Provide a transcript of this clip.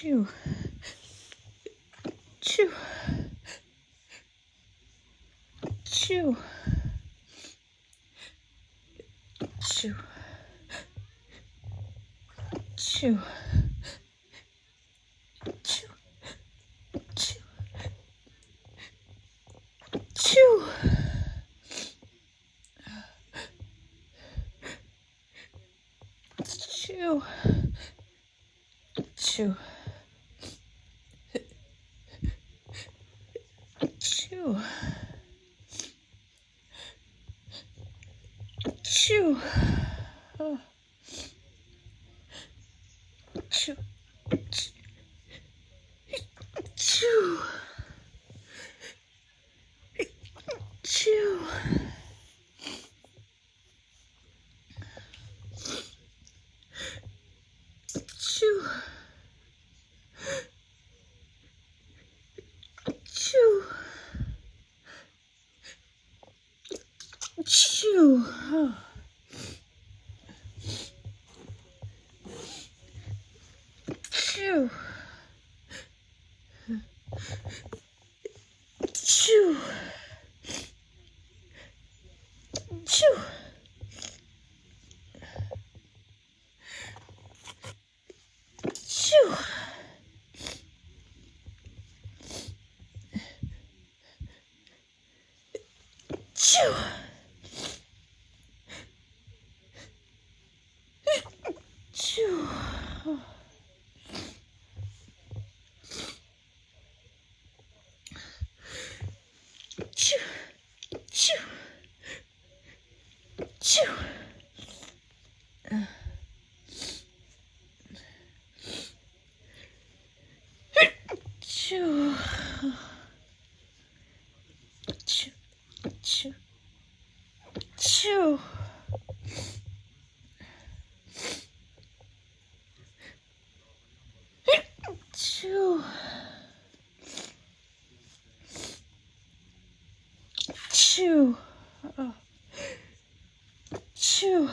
Chew. Chew. Chew. Chew. Chew. Chew. Chew. Chew. Chew. Chew. Chew. Chew. Oh. Chew. Chew. Chew. Chew. Chew. Chew. Oh. Chew. Chew. Chew. Chew. Chew. Chew. Chew. Chew. Chew. Chew. Chew. Chew. Chew. Chew. Chew. Oh. Chew.